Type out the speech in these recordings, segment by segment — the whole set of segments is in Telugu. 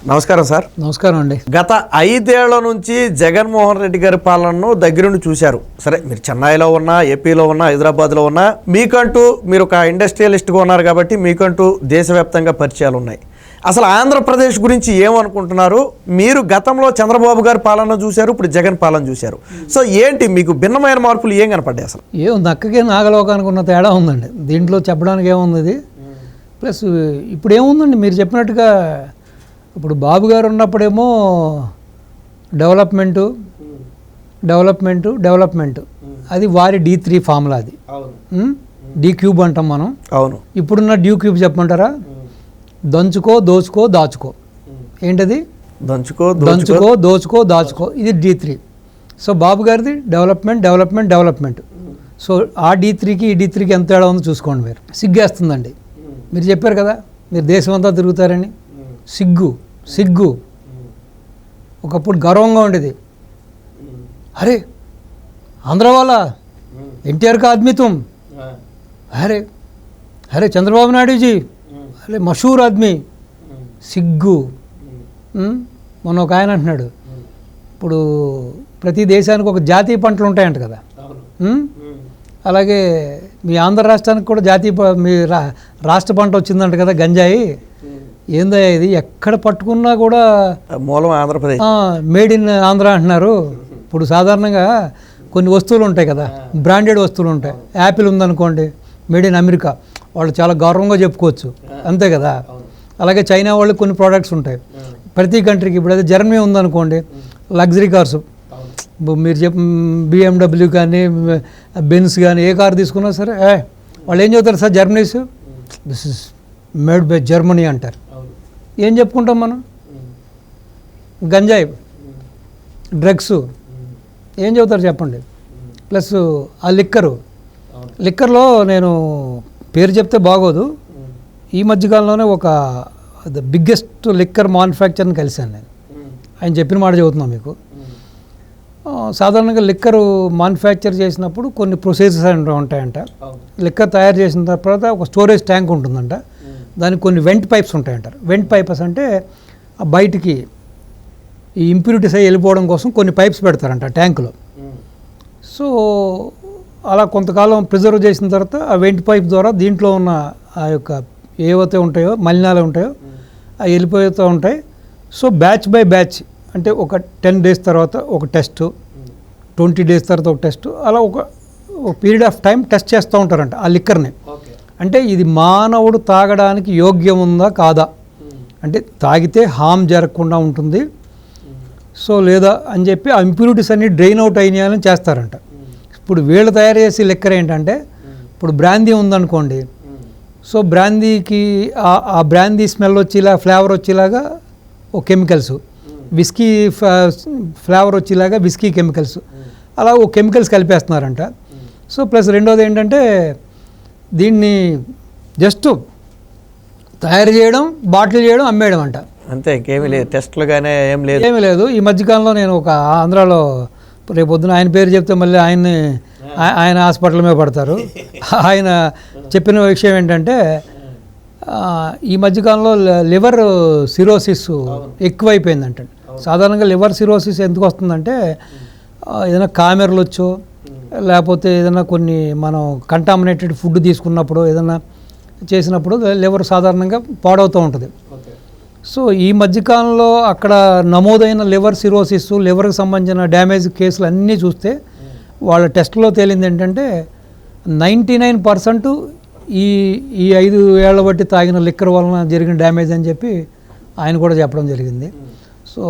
నమస్కారం సార్. నమస్కారం అండి. గత 5 ఏళ్ల నుంచి జగన్మోహన్ రెడ్డి గారి పాలనను దగ్గరుండి చూశారు. సరే, మీరు చెన్నైలో ఉన్నా, ఏపీలో ఉన్నా, హైదరాబాద్లో ఉన్నా, మీకంటూ మీరు ఒక ఇండస్ట్రియలిస్ట్గా ఉన్నారు కాబట్టి మీకంటూ దేశవ్యాప్తంగా పరిచయాలు ఉన్నాయి. అసలు ఆంధ్రప్రదేశ్ గురించి ఏమనుకుంటున్నారు? మీరు గతంలో చంద్రబాబు గారి పాలన చూశారు, ఇప్పుడు జగన్ పాలన చూశారు. సో ఏంటి మీకు భిన్నమైన మార్పులు ఏం కనపడ్డాయి? అసలు ఏముంది, అక్కకే నాగలోకానికి ఉన్న తేడా ఉందండి. దీంట్లో చెప్పడానికి ఏముంది ఇది. ప్లస్ ఇప్పుడు ఏముందండి, మీరు చెప్పినట్టుగా ఇప్పుడు బాబు గారు ఉన్నప్పుడేమో డెవలప్మెంటు అది వారి D3 ఫార్ములా. అది D క్యూబ్ అంటాం మనం. అవును. ఇప్పుడున్న D క్యూబ్ చెప్పమంటారా? దంచుకో, దోచుకో, దాచుకో. ఏంటది? దంచుకో, దోచుకో, దాచుకో. ఇది D3. సో బాబు గారిది డెవలప్మెంట్. సో ఆ D3కి ఈ D3కి ఎంత తేడా ఉందో చూసుకోండి. మీరు సిగ్గేస్తుందండి. మీరు చెప్పారు కదా మీరు దేశం అంతా తిరుగుతారని. సిగ్గు ఒకప్పుడు గర్వంగా ఉండేది. అరే ఆంధ్ర వాళ్ళ ఎన్టీఆర్ కా ఆద్మీ తుమ్, అరే చంద్రబాబు నాయుడుజీ, అరే మషూర్ ఆద్మీ. సిగ్గు. మొన్న ఒక ఆయన అంటున్నాడు, ఇప్పుడు ప్రతి దేశానికి ఒక జాతీయ పంటలు ఉంటాయంట కదా. అలాగే మీ ఆంధ్ర రాష్ట్రానికి కూడా మీ రాష్ట్ర పంట వచ్చిందంట కదా, గంజాయి. ఏందా ఇది? ఎక్కడ పట్టుకున్నా కూడా మూలం ఆంధ్రప్రదేశ్, మేడ్ ఇన్ ఆంధ్ర అంటున్నారు. ఇప్పుడు సాధారణంగా కొన్ని వస్తువులు ఉంటాయి కదా, బ్రాండెడ్ వస్తువులు ఉంటాయి. యాపిల్ ఉందనుకోండి, మేడ్ ఇన్ అమెరికా, వాళ్ళు చాలా గౌరవంగా చెప్పుకోవచ్చు, అంతే కదా. అలాగే చైనా వాళ్ళకి కొన్ని ప్రోడక్ట్స్ ఉంటాయి ప్రతి కంట్రీకి. ఇప్పుడు అదే జర్మనీ ఉందనుకోండి, లగ్జరీ కార్స్, మీరు BMW కానీ బెన్స్ కానీ ఏ కారు తీసుకున్నా సరే వాళ్ళు ఏం చెబుతారు sir, Germany's this is made by Germany అంటారు. ఏం చెప్పుకుంటాం మనం? గంజాయి, డ్రగ్స్ ఏం చెబుతారు చెప్పండి. ప్లస్ ఆ లిక్కర్లో నేను పేరు చెప్తే బాగోదు, ఈ మధ్యకాలంలోనే ఒక ద బిగ్గెస్ట్ లిక్కర్ మ్యానుఫ్యాక్చర్ని కలిశాను నేను. ఆయన చెప్పిన మాట చెబుతున్నాను మీకు. సాధారణంగా లిక్కర్ మ్యానుఫ్యాక్చర్ చేసినప్పుడు కొన్ని ప్రొసీజర్స్ ఉంటాయంట. లిక్కర్ తయారు చేసిన తర్వాత ఒక స్టోరేజ్ ట్యాంక్ ఉంటుందంట, దానికి కొన్ని వెంట్ పైప్స్ ఉంటాయంటారు. వెంట్ పైప్స్ అంటే బయటికి ఈ ఇంప్యూరిటీస్ అయ్యి వెళ్ళిపోవడం కోసం కొన్ని పైప్స్ పెడతారంట ట్యాంకులో. సో అలా కొంతకాలం ప్రిజర్వ్ చేసిన తర్వాత ఆ వెంట్ పైప్ ద్వారా దీంట్లో ఉన్న ఆ యొక్క ఏవైతే ఉంటాయో మలినాలు ఉంటాయో అవి వెళ్ళిపోతూ ఉంటాయి. సో బ్యాచ్ బై బ్యాచ్, అంటే ఒక 10 days తర్వాత ఒక టెస్ట్, 20 days తర్వాత ఒక టెస్ట్, అలా ఒక పీరియడ్ ఆఫ్ టైం టెస్ట్ చేస్తూ ఉంటారంట ఆ లిక్కర్ని. అంటే ఇది మానవుడు తాగడానికి యోగ్యం ఉందా కాదా, అంటే తాగితే హామ్ జరగకుండా ఉంటుంది సో లేదా అని చెప్పి ఆ ఇంప్యూరిటీస్ అన్ని డ్రైన్ అవుట్ అయినాయని చేస్తారంట. ఇప్పుడు వీళ్ళు తయారు చేసే లిక్కర్ ఏంటంటే, ఇప్పుడు బ్రాందీ ఉందనుకోండి, సో బ్రాందీకి ఆ బ్రాందీ స్మెల్ వచ్చేలా, ఫ్లేవర్ వచ్చేలాగా ఓ కెమికల్స్, విస్కీ ఫ్లేవర్ వచ్చేలాగా విస్కీ కెమికల్స్, అలా ఓ కెమికల్స్ కలిపేస్తున్నారంట. సో ప్లస్ రెండోది ఏంటంటే, దీన్ని జస్ట్ తయారు చేయడం, బాటిల్ చేయడం, అమ్మేయడం అంట, అంతే. ఇంకేమీ లేదు, టెస్ట్లు కానీ ఏమీ లేదు. ఈ మధ్యకాలంలో నేను ఒక ఆంధ్రాలో, రేపు పొద్దున ఆయన పేరు చెప్తే మళ్ళీ ఆయన హాస్పిటల్ మీద పడతారు. ఆయన చెప్పిన విషయం ఏంటంటే, ఈ మధ్యకాలంలో లివర్ సిరోసిస్ ఎక్కువైపోయిందంట. సాధారణంగా లివర్ సిరోసిస్ ఎందుకు వస్తుందంటే, ఏదైనా కామెరలు వచ్చో, లేకపోతే ఏదైనా కొన్ని మనం కంటామినేటెడ్ ఫుడ్ తీసుకున్నప్పుడు, ఏదైనా చేసినప్పుడు లివర్ సాధారణంగా పాడవుతూ ఉంటుంది. సో ఈ మధ్యకాలంలో అక్కడ నమోదైన లివర్ సిరోసిస్, లివర్కి సంబంధించిన డ్యామేజ్ కేసులు అన్నీ చూస్తే వాళ్ళ టెస్ట్లో తేలింది ఏంటంటే 99% ఈ 5 ఏళ్ల బట్టి తాగిన లిక్కర్ వలన జరిగిన డ్యామేజ్ అని చెప్పి ఆయన కూడా చెప్పడం జరిగింది. సో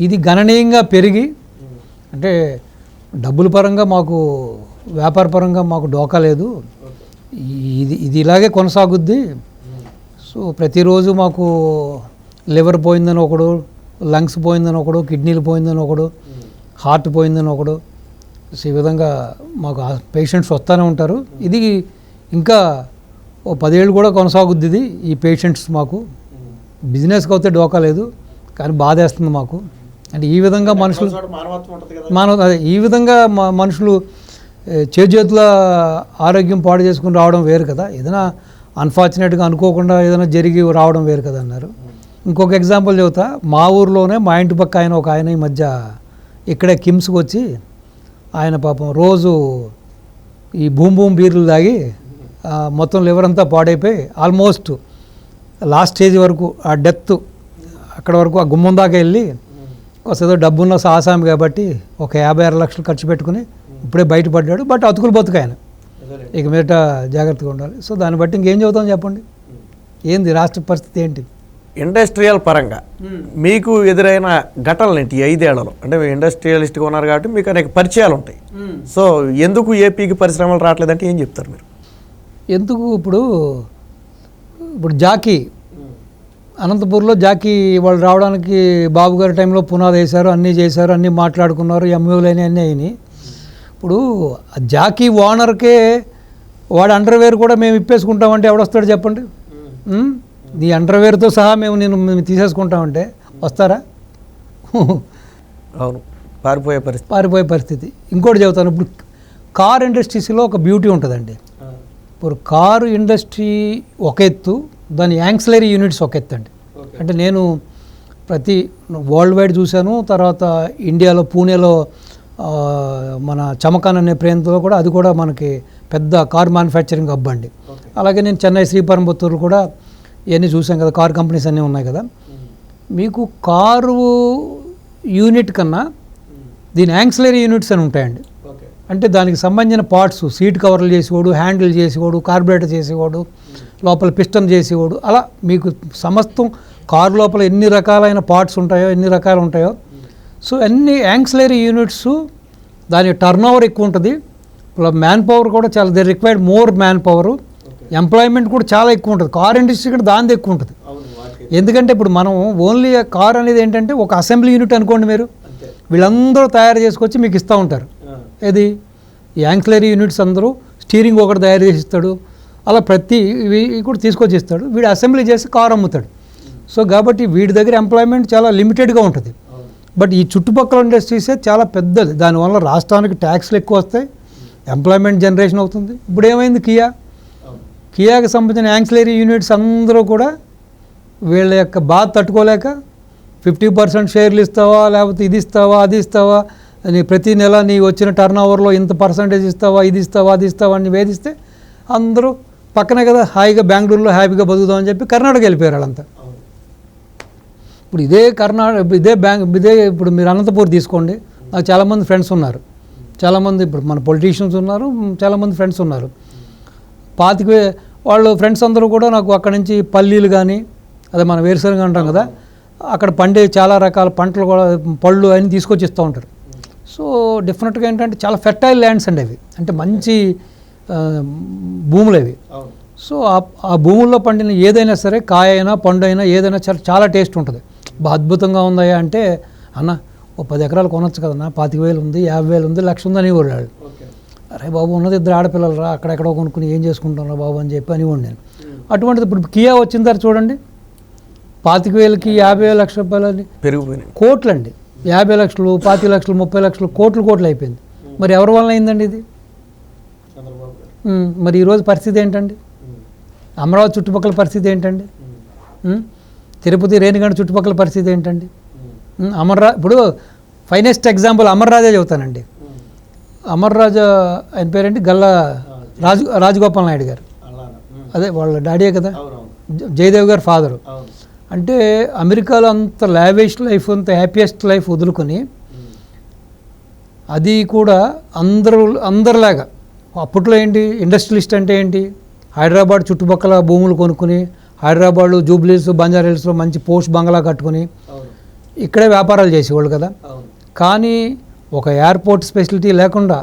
ఇది గణనీయంగా పెరిగి, అంటే డబ్బుల పరంగా మాకు, వ్యాపార పరంగా మాకు డోకా లేదు, ఇది ఇలాగే కొనసాగుద్ది. సో ప్రతిరోజు మాకు లివర్ పోయిందని ఒకడు, లంగ్స్ పోయిందని ఒకడు, కిడ్నీలు పోయిందని ఒకడు, హార్ట్ పోయిందని ఒకడు, సో ఈ విధంగా మాకు పేషెంట్స్ వస్తూనే ఉంటారు. ఇది ఇంకా ఓ 10 ఏళ్ళు కూడా కొనసాగుద్ది ఇది. ఈ పేషెంట్స్ మాకు బిజినెస్కి అయితే డోకా లేదు, కానీ బాధేస్తుంది మాకు. అంటే ఈ విధంగా మనుషులు ఈ విధంగా మనుషులు చేతుల ఆరోగ్యం పాడు చేసుకుని రావడం వేరు కదా. ఏదైనా అన్ఫార్చునేట్గా అనుకోకుండా ఏదైనా జరిగి రావడం వేరు కదా అన్నారు. ఇంకొక ఎగ్జాంపుల్ చెబుతా. మా ఊర్లోనే మా ఇంటి పక్క ఒక ఆయన ఈ మధ్య ఇక్కడే కిమ్స్కి వచ్చి ఆయన పాపం రోజు ఈ భూమ్ బీర్లు తాగి మొత్తం లివర్ అంతా పాడైపోయి ఆల్మోస్ట్ లాస్ట్ స్టేజ్ వరకు ఆ డెత్ అక్కడ వరకు ఆ గుమ్మం దాకా వెళ్ళి ఏదో డబ్బున్న ఆసామి కాబట్టి ఒక 56 లక్షలు ఖర్చు పెట్టుకుని ఇప్పుడే బయటపడ్డాడు. బట్ అతుకులు బతుకు ఆయన, ఇక మీదట జాగ్రత్తగా ఉండాలి. సో దాన్ని బట్టి ఇంకేం చెబుతాం చెప్పండి, ఏంది రాష్ట్ర పరిస్థితి ఏంటి? ఇండస్ట్రియల్ పరంగా మీకు ఎదురైన ఘటనలు ఏంటి 5 ఏళ్లలో? అంటే మీరు ఇండస్ట్రియలిస్ట్గా ఉన్నారు కాబట్టి మీకు అనేక పరిచయాలు ఉంటాయి. సో ఎందుకు ఏపీకి పరిశ్రమలు రావట్లేదంటే ఏం చెప్తారు మీరు? ఎందుకు ఇప్పుడు జాకీ అనంతపూర్లో జాకీ వాళ్ళు రావడానికి బాబు గారి టైంలో పునాది వేశారు, అన్నీ చేశారు, అన్నీ మాట్లాడుకున్నారు, ఎంయూలైన అన్నీ అయినాయి. ఇప్పుడు జాకీ ఓనర్కే వాడు అండర్వేర్ కూడా మేము ఇప్పేసుకుంటామంటే ఎవడొస్తాడు చెప్పండి? నీ అండర్వేర్తో సహా మేము తీసేసుకుంటామంటే వస్తారా? అవును, పారిపోయే పరిస్థితి. ఇంకోటి చెబుతాను, ఇప్పుడు కార్ ఇండస్ట్రీస్లో ఒక బ్యూటీ ఉంటుందండి. ఇప్పుడు కారు ఇండస్ట్రీ ఒక ఎత్తు, దాని యాంక్సిలరీ యూనిట్స్ ఒక ఎత్తు అండి. అంటే నేను ప్రతి వరల్డ్ వైడ్ చూశాను. తర్వాత ఇండియాలో పూణేలో మన చమకాన్ అనే ప్రాంతంలో కూడా అది కూడా మనకి పెద్ద కార్ మ్యానుఫ్యాక్చరింగ్ హబ్ అండి. అలాగే నేను చెన్నై శ్రీపరంబత్తూరు కూడా ఇవన్నీ చూసాం కదా, కార్ కంపెనీస్ అన్నీ ఉన్నాయి కదా. మీకు కారు యూనిట్ కన్నా దీని యాంక్సిలరీ యూనిట్స్ అని ఉంటాయండి. అంటే దానికి సంబంధించిన పార్ట్స్, సీట్ కవర్లు చేసేవాడు, హ్యాండిల్ చేసేవాడు, కార్బొరేటర్ చేసేవాడు, లోపల పిస్టన్ చేసేవాడు, అలా మీకు సమస్తం కారు లోపల ఎన్ని రకాలైన పార్ట్స్ ఉంటాయో, ఎన్ని రకాలు ఉంటాయో. సో అన్ని యాంక్సిలరీ యూనిట్స్, దాని టర్న్ ఓవర్ ఎక్కువ ఉంటుంది. మ్యాన్ పవర్ కూడా చాలా, they required more man power, employment కూడా చాలా ఎక్కువ ఉంటుంది. కార్ ఇండస్ట్రీ కూడా దానిది ఎక్కువ ఉంటుంది. ఎందుకంటే ఇప్పుడు మనం ఓన్లీ కార్ అనేది ఏంటంటే ఒక అసెంబ్లీ యూనిట్ అనుకోండి, మీరు వీళ్ళందరూ తయారు చేసుకొచ్చి మీకు ఇస్తూ ఉంటారు. ఏది యాంక్సిలరీ యూనిట్స్ అందరూ, స్టీరింగ్ ఒకటి తయారు చేసి ఇస్తాడు, అలా ప్రతి ఇవి కూడా తీసుకొచ్చి ఇస్తాడు. వీడు అసెంబ్లీ చేసి కార్ అమ్ముతాడు. సో కాబట్టి వీడి దగ్గర ఎంప్లాయ్మెంట్ చాలా లిమిటెడ్గా ఉంటుంది. బట్ ఈ చుట్టుపక్కల ఇండస్ట్రీసే చాలా పెద్దది. దానివల్ల రాష్ట్రానికి ట్యాక్స్లు ఎక్కువ వస్తాయి, ఎంప్లాయ్మెంట్ జనరేషన్ అవుతుంది. ఇప్పుడు ఏమైంది, కియాకి సంబంధించిన యాంక్సిలరీ యూనిట్స్ అందరూ కూడా వీళ్ళ యొక్క బాధ తట్టుకోలేక 50% షేర్లు ఇస్తావా, లేకపోతే ఇది ఇస్తావా, అది ఇస్తావా, నీ ప్రతి నెల నీ వచ్చిన టర్న్ ఓవర్లో ఇంత పర్సంటేజ్ ఇస్తావా, ఇది ఇస్తావా, అది ఇస్తావా అని వేధిస్తే అందరూ పక్కనే కదా హాయిగా బెంగళూరులో హ్యాపీగా బతుకుదామని చెప్పి కర్ణాటక వెళ్ళిపోయారు వాళ్ళంతా. ఇప్పుడు ఇదే ఇప్పుడు మీరు అనంతపూర్ తీసుకోండి. నాకు చాలామంది ఫ్రెండ్స్ ఉన్నారు, చాలామంది ఇప్పుడు మన పొలిటీషియన్స్ ఉన్నారు, చాలామంది ఫ్రెండ్స్ ఉన్నారు. వాళ్ళు ఫ్రెండ్స్ అందరూ కూడా నాకు అక్కడి నుంచి పల్లీలు కానీ, అదే మన వేరుశనగ అంటాం కదా, అక్కడ పండే చాలా రకాల పంటలు కూడా, పళ్ళు అన్నీ తీసుకొచ్చి ఇస్తూ ఉంటారు. సో డెఫినెట్గా ఏంటంటే చాలా ఫెర్టైల్ ల్యాండ్స్ అండి అవి, అంటే మంచి భూములు అవి. సో ఆ భూముల్లో పండిన ఏదైనా సరే, కాయ అయినా పండు అయినా ఏదైనా చాలా టేస్ట్ ఉంటుంది. అద్భుతంగా ఉందయ్యా అంటే, అన్న ఓ 10 ఎకరాలు కొనొచ్చు కదన్నా, 25,000 ఉంది, 50,000 ఉంది, 1,00,000 ఉంది అని వాళ్ళు. అరే బాబు, ఉన్నది 2 ఆడపిల్లలు రా, అక్కడెక్కడో కొనుక్కుని ఏం చేసుకుంటాం రా బాబు అని చెప్పి అనివ్వండి నేను. అటువంటిది ఇప్పుడు కియా వచ్చిన తర్వాత చూడండి, 25,000కి 50,000 లక్ష రూపాయలు పెరిగిపోయినాయి, కోట్లు అండి. 50 లక్షలు, 25 లక్షలు, 30 లక్షలు, కోట్లు అయిపోయింది. మరి ఎవరి వల్ల అయిందండి ఇది? మరి ఈరోజు పరిస్థితి ఏంటండి? అమరావతి చుట్టుపక్కల పరిస్థితి ఏంటండి? తిరుపతి రేణిగండ చుట్టుపక్కల పరిస్థితి ఏంటండి? ఇప్పుడు ఫైనెస్ట్ ఎగ్జాంపుల్ అమర్ రాజా చెబుతానండి. అమర్ రాజా ఆయన పేరేంటి, గల్లా రాజగోపాల్ నాయుడు గారు, అదే వాళ్ళ డాడీయే కదా, జయదేవ్ గారు ఫాదరు. అంటే అమెరికాలో అంత లావిష్ లైఫ్, అంత హ్యాపీయెస్ట్ లైఫ్ వదులుకొని, అది కూడా అందరిలాగా అప్పట్లో ఏంటి, ఇండస్ట్రియలిస్ట్ అంటే ఏంటి, హైదరాబాద్ చుట్టుపక్కల భూములు కొనుక్కుని, హైదరాబాద్ జూబ్లీస్, బంజారా హిల్స్లో మంచి పోస్ట్ బంగ్లా కట్టుకుని ఇక్కడే వ్యాపారాలు చేసేవాళ్ళు కదా. కానీ ఒక ఎయిర్పోర్ట్ ఫెసిలిటీ లేకుండా,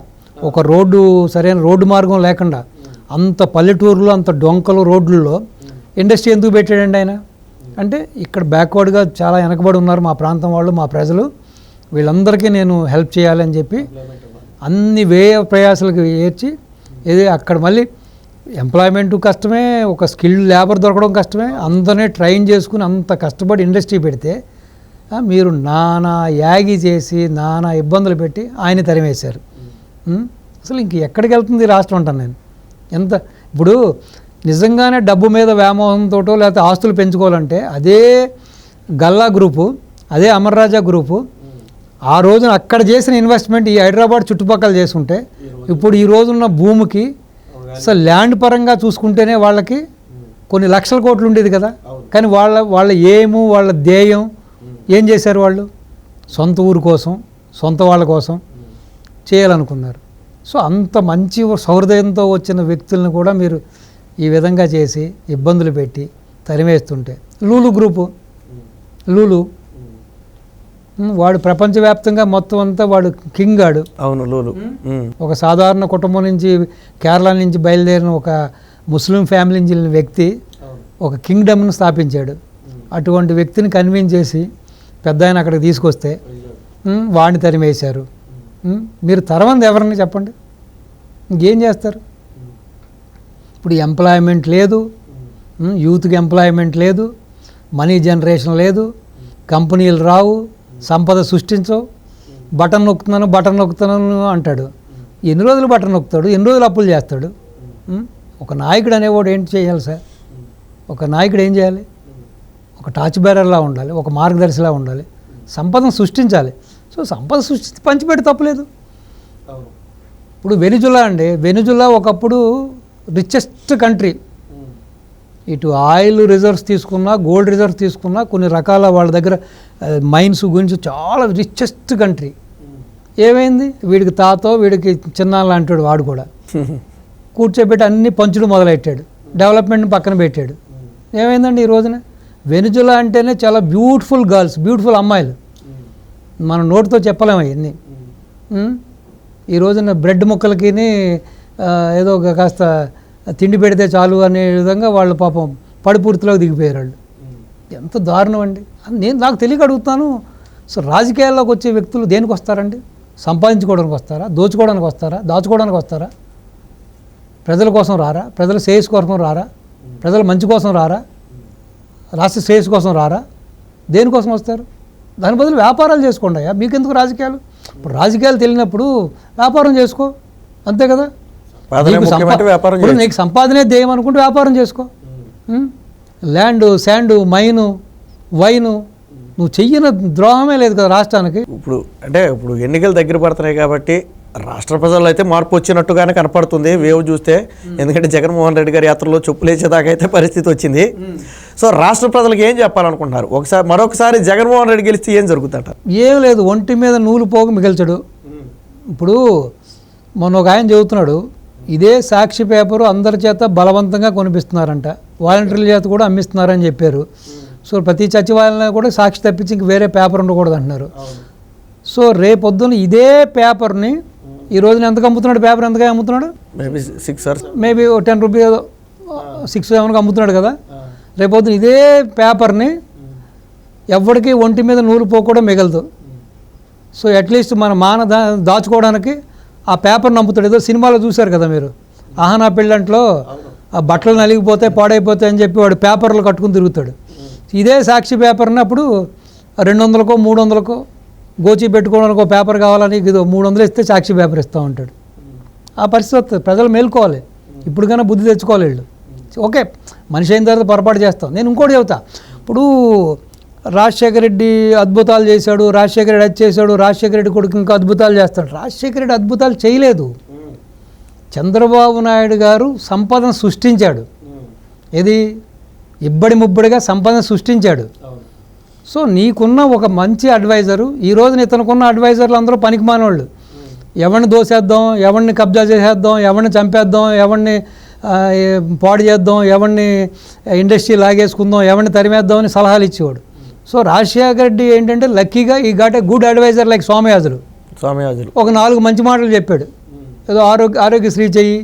ఒక సరైన రోడ్డు మార్గం లేకుండా, అంత పల్లెటూరులో, అంత డొంకలు రోడ్లలో ఇండస్ట్రీ ఎందుకు పెట్టాడండి ఆయన? అంటే ఇక్కడ బ్యాక్వర్డ్గా చాలా వెనకబడి ఉన్నారు మా ప్రాంతం వాళ్ళు, మా ప్రజలు, వీళ్ళందరికీ నేను హెల్ప్ చేయాలని చెప్పి అన్ని ప్రయాసాలకు ఏర్చి, ఇది అక్కడ మళ్ళీ ఎంప్లాయ్మెంట్ కష్టమే, ఒక స్కిల్డ్ లేబర్ దొరకడం కష్టమే, అందరినీ ట్రైన్ చేసుకుని అంత కష్టపడి ఇండస్ట్రీ పెడితే మీరు నానా యాగి చేసి, నానా ఇబ్బందులు పెట్టి ఆయన తరిమేశారు. అసలు ఇంక ఎక్కడికి వెళ్తుంది రాష్ట్రం అంటాను నేను. ఇప్పుడు నిజంగానే డబ్బు మీద వ్యామోహంతో లేకపోతే ఆస్తులు పెంచుకోవాలంటే అదే గల్లా గ్రూపు, అదే అమర్ రాజా గ్రూపు ఆ రోజున అక్కడ చేసిన ఇన్వెస్ట్మెంట్ ఈ హైదరాబాద్ చుట్టుపక్కల చేసుకుంటే ఇప్పుడు ఈ రోజున్న భూమికి అసలు ల్యాండ్ పరంగా చూసుకుంటేనే వాళ్ళకి కొన్ని లక్షల కోట్లు ఉండేది కదా. కానీ వాళ్ళ ఏము వాళ్ళ ధ్యేయం ఏం చేశారు? వాళ్ళు సొంత ఊరు కోసం, సొంత వాళ్ళ కోసం చేయాలనుకున్నారు. సో అంత మంచి సౌహృదయంతో వచ్చిన వ్యక్తులను కూడా మీరు ఈ విధంగా చేసి ఇబ్బందులు పెట్టి తరిమేస్తుంటే, లూలు గ్రూపు, లూలు వాడు ప్రపంచవ్యాప్తంగా మొత్తం అంతా వాడు కింగ్ ఆడు. అవును, లూలు ఒక సాధారణ కుటుంబం నుంచి కేరళ నుంచి బయలుదేరిన ఒక ముస్లిం ఫ్యామిలీ నుంచి వెళ్ళిన వ్యక్తి ఒక కింగ్డమ్ను స్థాపించాడు. అటువంటి వ్యక్తిని కన్విన్స్ చేసి పెద్ద ఆయన అక్కడికి తీసుకొస్తే వాడిని తరిమేశారు. మీరు తరవంది ఎవరిని చెప్పండి, ఇంకేం చేస్తారు? ఇప్పుడు ఎంప్లాయ్మెంట్ లేదు, యూత్కి ఎంప్లాయ్మెంట్ లేదు, మనీ జనరేషన్ లేదు, కంపెనీలు రావు, సంపద సృష్టించవు. బటన్ నొక్కుతున్నాను అంటాడు. ఎన్ని రోజులు బటన్ నొక్కుతాడు? ఎన్ని రోజులు అప్పులు చేస్తాడు? ఒక నాయకుడు అనేవాడు ఏంటి చేయాలి సార్? ఒక నాయకుడు ఏం చేయాలి? ఒక టార్చ్ బేరర్లా ఉండాలి, ఒక మార్గదర్శిలా ఉండాలి, సంపదను సృష్టించాలి. సో సంపద సృష్టించి పంచిపెట్టి తప్పలేదు. ఇప్పుడు వెనిజులా అండి, వెనిజులా ఒకప్పుడు రిచెస్ట్ కంట్రీ. ఇటు ఆయిల్ రిజర్వ్స్ తీసుకున్నా, గోల్డ్ రిజర్వ్స్ తీసుకున్నా, కొన్ని రకాల వాళ్ళ దగ్గర మైన్స్ గురించి చాలా రిచెస్ట్ కంట్రీ. ఏమైంది? వీడికి తాతో వీడికి చిన్నాళ్ళు అంటాడు వాడు కూడా కూర్చోబెట్టి అన్ని పంచుడు మొదలెట్టాడు, డెవలప్మెంట్ని పక్కన పెట్టాడు. ఏమైందండి ఈ రోజున? వెనిజులా అంటేనే చాలా బ్యూటిఫుల్ గర్ల్స్, బ్యూటిఫుల్ అమ్మాయిలు, మన నోటితో చెప్పలేము అవన్నీ. ఈ రోజున బ్రెడ్ ముక్కలకి ఏదో ఒక కాస్త తిండి పెడితే చాలు అనే విధంగా వాళ్ళు పాపం పడిపూర్తిలోకి దిగిపోయారు వాళ్ళు. ఎంత దారుణం అండి. నాకు తెలియక అడుగుతాను, సో రాజకీయాల్లోకి వచ్చే వ్యక్తులు దేనికి వస్తారండి? సంపాదించుకోవడానికి వస్తారా? దోచుకోవడానికి వస్తారా? దాచుకోవడానికి వస్తారా? ప్రజల కోసం రారా? ప్రజల శ్రేయస్సు కోసం రారా? ప్రజల మంచి కోసం రారా? రాష్ట్ర శ్రేయస్సు కోసం రారా? దేనికోసం వస్తారు? దాని బదులు వ్యాపారాలు చేసుకోండి అయ్యా, మీకెందుకు రాజకీయాలు? ఇప్పుడు రాజకీయాలు తెలియనప్పుడు వ్యాపారం చేసుకో, అంతే కదా. నీకు సంపాదనే ధ్యేయం అనుకుంటే వ్యాపారం చేసుకో. ల్యాండ్, శాండ్, మైను, వైను నువ్వు చెయ్యన ద్రోహమే లేదు కదా రాష్ట్రానికి. ఇప్పుడు ఎన్నికలు దగ్గర పడుతున్నాయి కాబట్టి రాష్ట్ర ప్రజల్లో అయితే మార్పు వచ్చినట్టుగానే కనపడుతుంది వేవ్ చూస్తే. ఎందుకంటే జగన్మోహన్ రెడ్డి గారి యాత్రలో చెప్పులేసేదాకా అయితే పరిస్థితి వచ్చింది. సో రాష్ట్ర ప్రజలకు ఏం చెప్పాలనుకుంటున్నారు? మరొకసారి జగన్మోహన్ రెడ్డి గెలిస్తే ఏం జరుగుతుంట? ఏం లేదు, ఒంటి మీద నూలు పోగు మిగిల్చడు. ఇప్పుడు మొన్న ఒక ఆయన చెబుతున్నాడు, ఇదే సాక్షి పేపరు అందరి చేత బలవంతంగా కొనిపిస్తున్నారంట, వాలంటీర్ల చేత కూడా అమ్మిస్తున్నారని చెప్పారు. సో ప్రతి సచివాలయంలో కూడా సాక్షి తప్పించి ఇంక వేరే పేపర్ ఉండకూడదు అంటున్నారు. సో రేపొద్దున ఇదే పేపర్ని ఈ రోజున ఎంతకు అమ్ముతున్నాడు? పేపర్ ఎంతగా అమ్ముతున్నాడు? మేబీ 10 రూపీస్ 6 7కి అమ్ముతున్నాడు కదా. రేపొద్దున ఇదే పేపర్ని ఎవరికి ఒంటి మీద నూలు పోకుండా మిగలదు. సో అట్లీస్ట్ మన దాచుకోవడానికి ఆ పేపర్ని అమ్ముతాడు. ఏదో సినిమాలో చూశారు కదా మీరు, ఆహనా పెళ్ళంట్లో ఆ బట్టలు నలిగిపోతే పాడైపోతాయి అని చెప్పి వాడు పేపర్లు కట్టుకుని తిరుగుతాడు. ఇదే సాక్షి పేపర్ని అప్పుడు 200కో 300కో గోచి పెట్టుకోవడానికి ఒక పేపర్ కావాలని ఇది 300 ఇస్తే సాక్షి పేపర్ ఇస్తూ ఉంటాడు. ఆ పరిస్థితి ప్రజలు మేల్కోవాలి, ఇప్పటికైనా బుద్ధి తెచ్చుకోవాలి వీళ్ళు. ఓకే, మనిషి అయిన తర్వాత పొరపాటు చేస్తాం. నేను ఇంకోటి చెబుతా, ఇప్పుడు రాజశేఖర రెడ్డి అద్భుతాలు చేశాడు, రాజశేఖర రెడ్డి అది చేశాడు, రాజశేఖర రెడ్డి కొడుకు ఇంకా అద్భుతాలు చేస్తాడు. రాజశేఖర రెడ్డి అద్భుతాలు చేయలేదు. చంద్రబాబు నాయుడు గారు సంపదను సృష్టించాడు. ఇది ఇబ్బడి ముబ్బడిగా సంపదను సృష్టించాడు. సో నీకున్న ఒక మంచి అడ్వైజరు, ఈ రోజున ఇతనుకున్న అడ్వైజర్లు అందరూ పనికిమానోళ్ళు. ఎవరిని దోసేద్దాం, ఎవరిని కబ్జా చేసేద్దాం, ఎవరిని చంపేద్దాం, ఎవరిని పాడు చేద్దాం, ఎవరిని ఇండస్ట్రీ లాగేసుకుందాం, ఎవరిని తరిమేద్దాం అని సలహాలు ఇచ్చేవాడు. సో రాజశేఖర రెడ్డి ఏంటంటే లక్కీగా ఈ got a good advisor like Somayajulu ఒక 4 మంచి మాటలు చెప్పాడు. ఏదో ఆరోగ్యశ్రీ చెయ్యి,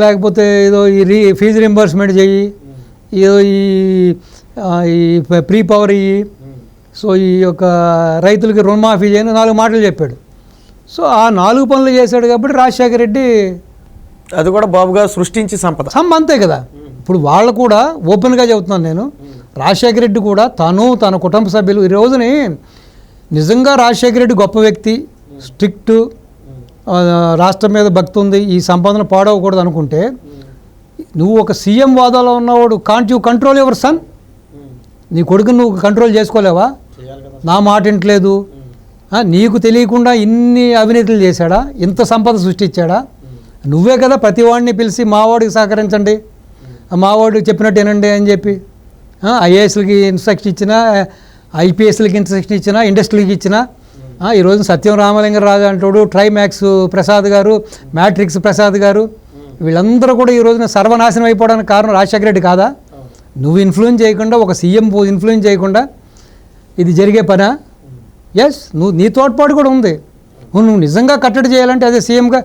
లేకపోతే ఏదో ఈ ఫీజు రింబర్స్మెంట్ చెయ్యి, ఏదో ఈ ప్రీ పవర్ ఇయ్యి, సో ఈ యొక్క రైతులకి రుణమాఫీ చేయని 4 మాటలు చెప్పాడు. సో ఆ 4 పనులు చేశాడు కాబట్టి రాజశేఖర రెడ్డి అది కూడా బాబుగా సృష్టించి సంపద అంతే కదా. ఇప్పుడు వాళ్ళు కూడా ఓపెన్గా చెబుతున్నాను నేను, రాజశేఖర రెడ్డి కూడా తన కుటుంబ సభ్యులు ఈ రోజుని నిజంగా రాజశేఖర రెడ్డి గొప్ప వ్యక్తి, స్ట్రిక్ట్, రాష్ట్రం మీద భక్తి ఉంది, ఈ సంపాదన పాడవకూడదు అనుకుంటే, నువ్వు ఒక సీఎం వాదాలో ఉన్నవాడు can't you control your son? నీ కొడుకుని నువ్వు కంట్రోల్ చేసుకోలేవా? నా మాట వింటలేదు, నీకు తెలియకుండా ఇన్ని అవినీతులు చేశాడా, ఇంత సంపద సృష్టించాడా? నువ్వే కదా ప్రతి వాడిని పిలిచి మావాడికి సహకరించండి, మావాడికి చెప్పినట్టు వినండి అని చెప్పి ఐఏఎస్లకి ఇన్స్ట్రక్షన్ ఇచ్చినా, ఐపీఎస్లకి ఇన్స్ట్రక్షన్ ఇచ్చినా, ఇండస్ట్రీకి ఇచ్చినా. ఈరోజు సత్యం రామలింగరాజు అంటాడు, ట్రైమాక్స్ ప్రసాద్ గారు, మ్యాట్రిక్స్ ప్రసాద్ గారు, వీళ్ళందరూ కూడా ఈ రోజున సర్వనాశనం అయిపోవడానికి కారణం రాజశేఖర రెడ్డి కాదా? నువ్వు ఇన్ఫ్లుయెన్స్ చేయకుండా, ఒక సీఎం ఇన్ఫ్లుయెన్స్ చేయకుండా ఇది జరిగే పనా? ఎస్, నీ తోడ్పాటు కూడా ఉంది. నువ్వు నిజంగా కట్టడి చేయాలంటే అదే సీఎంగా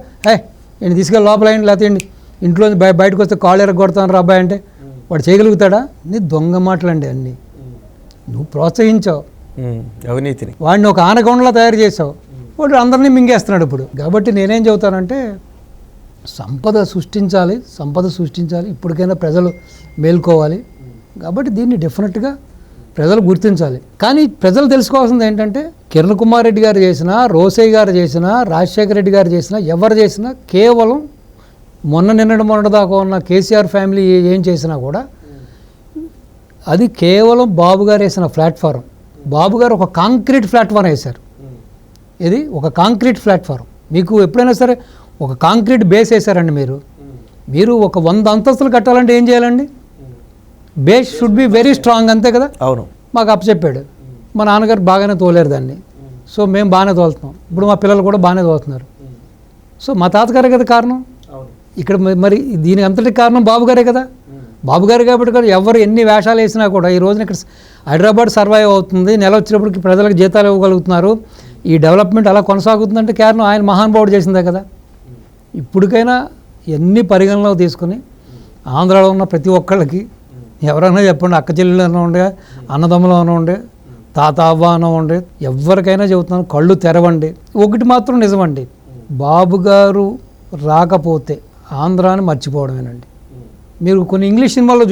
నేను తీసుకెళ్ళి లోపల అయ్యండి, లేకపోతే ఇంట్లో బయటకు వస్తే కాళ్ళు ఎరగొడతాను రా అబ్బాయి అంటే వాడు చేయగలుగుతాడా? నీ దొంగ మాటలండి అన్నీ. నువ్వు ప్రోత్సహించావు అవినీతిని, వాడిని ఒక ఆనకొండలా తయారు చేసావు, వాడు అందరినీ మింగేస్తున్నాడు ఇప్పుడు. కాబట్టి నేనేం చెబుతానంటే సంపద సృష్టించాలి, ఇప్పటికైనా ప్రజలు మేల్కోవాలి. కాబట్టి దీన్ని డెఫినెట్గా ప్రజలు గుర్తించాలి. కానీ ప్రజలు తెలుసుకోవాల్సింది ఏంటంటే కిరణ్ కుమార్ రెడ్డి గారు చేసినా, రోసయ్య గారు చేసినా, రాజశేఖర రెడ్డి గారు చేసినా, ఎవరు చేసినా కేవలం మొన్నటిదాకా ఉన్న కేసీఆర్ ఫ్యామిలీ ఏం చేసినా కూడా అది కేవలం బాబు గారు వేసిన ప్లాట్ఫారం. బాబు గారు ఒక కాంక్రీట్ ప్లాట్ఫారం వేశారు. ఇది ఒక కాంక్రీట్ ప్లాట్ఫారం. మీకు ఎప్పుడైనా సరే ఒక కాంక్రీట్ బేస్ వేశారండి. మీరు ఒక 100 అంతస్తులు కట్టాలంటే ఏం చేయాలండి? Base should be very strong, అంతే కదా? అవును. మాకు అప్పచెప్పాడు, మా నాన్నగారు బాగానే తోలేరు దాన్ని, సో మేము బాగానే తోలుతున్నాం. ఇప్పుడు మా పిల్లలు కూడా బాగానే తోలుతున్నారు. సో మా తాతగారే కదా కారణం ఇక్కడ. మరి దీనికి అంతటి కారణం బాబు గారే కదా. బాబు గారు కాబట్టి కూడా ఎవరు ఎన్ని వేషాలు వేసినా కూడా ఈ రోజున ఇక్కడ హైదరాబాద్ సర్వైవ్ అవుతుంది, నెల వచ్చినప్పటికి ప్రజలకు జీతాలు ఇవ్వగలుగుతున్నారు, ఈ డెవలప్మెంట్ అలా కొనసాగుతుందంటే కారణం ఆయన మహానుభావుడు చేసిందే కదా. ఇప్పటికైనా ఎన్ని పరిగణలో తీసుకుని ఆంధ్రాలో ఉన్న ప్రతి ఒక్కళ్ళకి ఎవరైనా చెప్పండి, అక్క చెల్లెలు అన్న ఉండే, అన్నదమ్ములు అన్న ఉండే, తాత అవ్వ అన్న ఉండే, ఎవరికైనా చెబుతున్నాను, కళ్ళు తెరవండి. ఒకటి మాత్రం నిజమండి, బాబు గారు రాకపోతే ఆంధ్రాని మర్చిపోవడమేనండి. మీరు కొన్ని ఇంగ్లీష్ సినిమాల్లో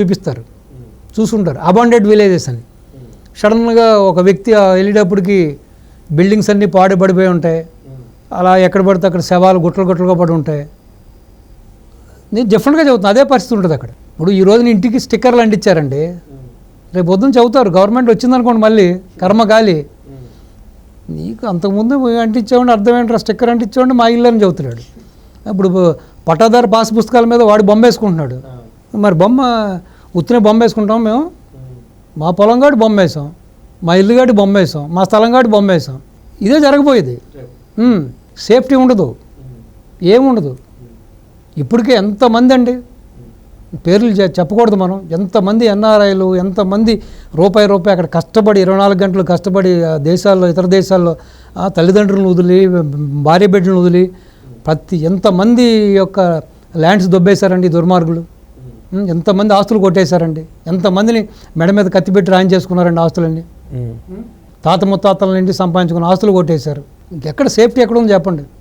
చూసుంటారు, అబాండెడ్ విలేజెస్ అని. సడన్గా ఒక వ్యక్తి వెళ్ళేటప్పటికి బిల్డింగ్స్ అన్నీ పాడుపడిపోయి ఉంటాయి, అలా ఎక్కడ పడితే అక్కడ శవాలు గుట్టలుగా పడి ఉంటాయి. నేను డెఫినెట్గా చెబుతున్నాను, అదే పరిస్థితి ఉంటుంది అక్కడ. ఇప్పుడు ఈ రోజున ఇంటికి స్టిక్కర్లు అంటించారండి, రేపు పొద్దున్న చెబుతారు గవర్నమెంట్ వచ్చిందనుకోండి మళ్ళీ కర్మగాలి, నీకు అంతకుముందు అంటించామండి, అర్థం ఏంటో స్టిక్కర్ అంటించామండి మా ఇల్లు అని చెబుతున్నాడు. ఇప్పుడు పట్టాదారు పాస్ పుస్తకాల మీద వాడు బొమ్మ వేసుకుంటున్నాడు. మరి ఉత్తినే బొమ్మ వేసుకుంటాం మేము? మా పొలం కాటి బొమ్మ వేసాం, మా ఇల్లు కాటి బొమ్మ వేసాం, మా స్థలం కాటి బొమ్మ వేసాం. ఇదే జరగబోయేది. సేఫ్టీ ఉండదు, ఏముండదు. ఇప్పటికే ఎంతమంది అండి, పేర్లు చెప్పకూడదు మనం, ఎంతమంది ఎన్ఆర్ఐలు, ఎంతమంది రూపాయి అక్కడ కష్టపడి 24 గంటలు కష్టపడి దేశాల్లో, ఇతర దేశాల్లో తల్లిదండ్రులను వదిలి, భార్య బిడ్డలను వదిలి ఎంతమంది యొక్క ల్యాండ్స్ దొబ్బేశారండి దుర్మార్గులు. ఎంతమంది ఆస్తులు కొట్టేశారండి, ఎంతమందిని మెడ మీద కత్తి పెట్టి రాయం చేసుకున్నారండి ఆస్తులన్నీ. తాత ముత్తాతల నుండి సంపాదించుకున్న ఆస్తులు కొట్టేశారు. ఇంకెక్కడ సేఫ్టీ ఎక్కడ ఉంది చెప్పండి.